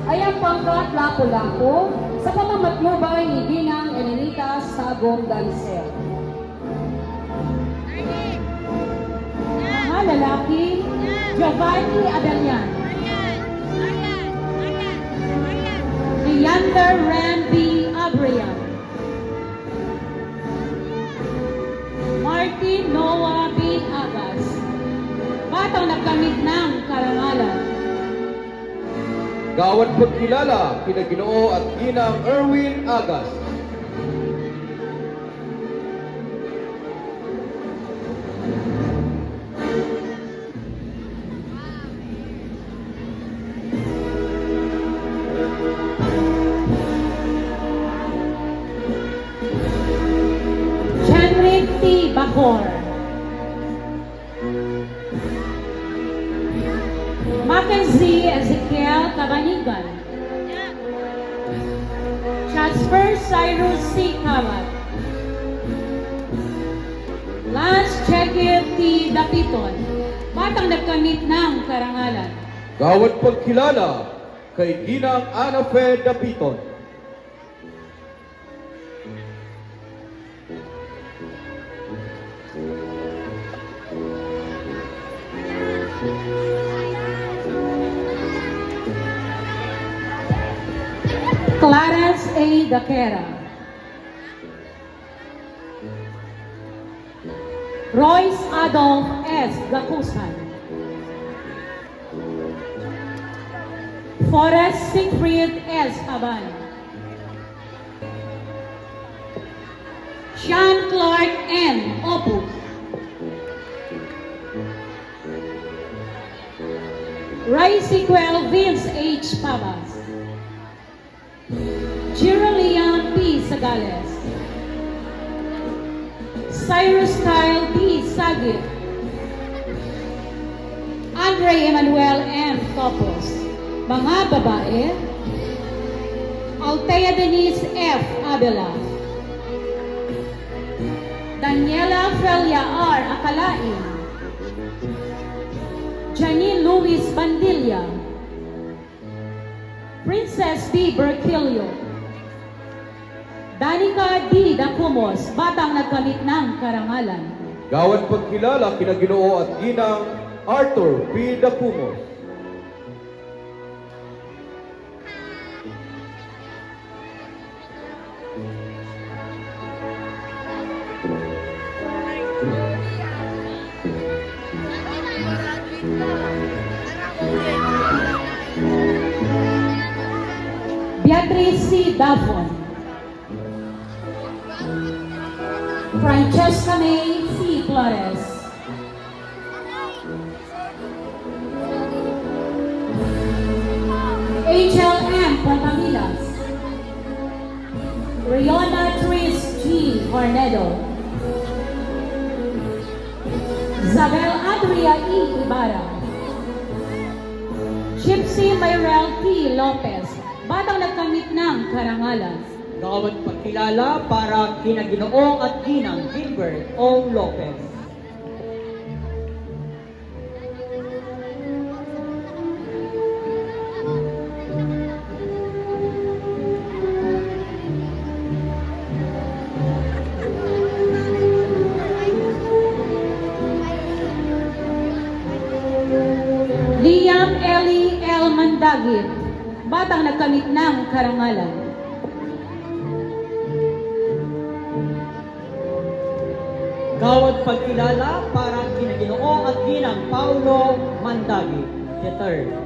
ay ang pangkat Lapu-Lapu sa pamamatnubay ni Ginang Elenita Sagom Dancel. Mga lalaki, Giovanni Abelian, Leander Randy Abrian, Martin Noah B. Agas, batang nagkamit ng karangalan. Gawad pagkilala kina Ginoo at Ginang Erwin Agas. Henry T. Bacor, Mackenzie Ezekiel Cabanigan, Jasper Cyrus C. Kamat, Lance Cheque T. Dapiton, batang nagkamit ng karangalan. Gawad pagkilala kay Ginang Ana Fe Dapiton. Clarence A. Daquera, Royce Adolf S. Gacusan, Forrest Siegfried S. Haban, Sean Clark N. Opus, Ray Sequel Vince H. Pabas, Geraldine P. Sagales, Cyrus Kyle P. Sagit, Andre Emmanuel M. Topos. Mga babae, Althea Denise F. Abela, Daniela Felia R. Akalain, Janine Luis Bandilla, Princess B. Berquillo, Danica D. Dacumos, batang nagkamit ng karangalan. Gawad pagkilala kina Ginoo at Ginang Arthur P. Dacumos. Beatrice C. Dafon, Francesca May C. Flores, H.L. M. Pontamilas, Riona Tris G. Hornedo, Zabel Adria E. Ibarra, Gypsy Mayrel T. Lopez, batang nagkamit ng karangalan. Gawad pagkilala para kina Ginoo at Ginang Gilbert O. Lopez. Liam Eli L. Mandagit, batang nagkamit ng karangalan. Gawad pagkilala para kina Ginoo at Ginang Paulo Mandagi, III.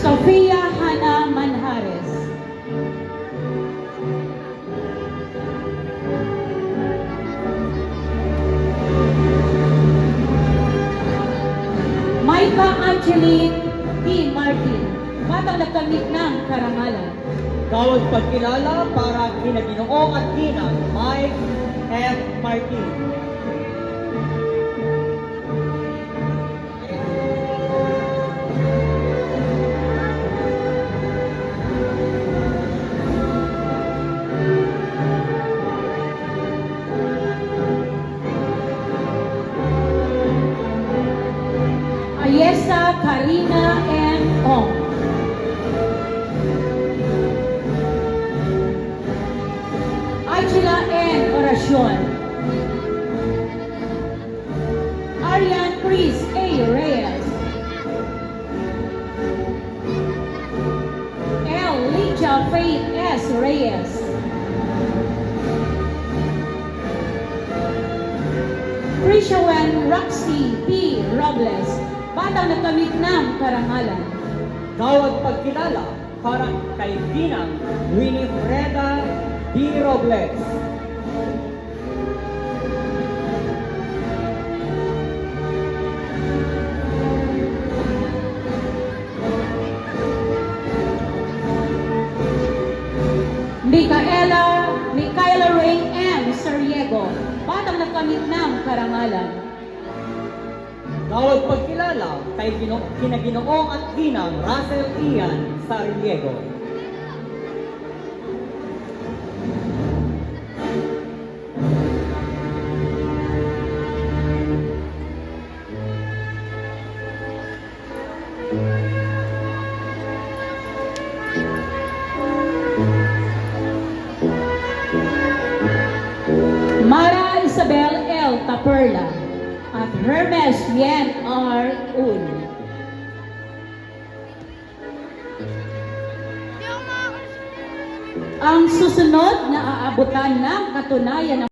Sofia Hana Manhares, Maika Angelique D. Martin, batang nagkamit ng karangalan. Gawad pagkilala para kina Ginoo at Ginang Mike F. Martin. Mariesa Karina N. Ong. Angela N. Oracion. Arian Chris A. Reyes. L. Licha Faith S. Reyes. Krishawan Roxy P. Robles. Batang nagkamit ng karangalan. Tawag pagkilala para kay Ginang Winifreda D. Robles. Micaela Ray M. Sariego. Batang nagkamit ng karangalan. Tawag pagkilala kay kinaginoong at ginang Russell Ian Sariego. Mara Isabel L. Taperla at Hermes Yen R. Un. Ang susunod na aabutan ng katunayan ng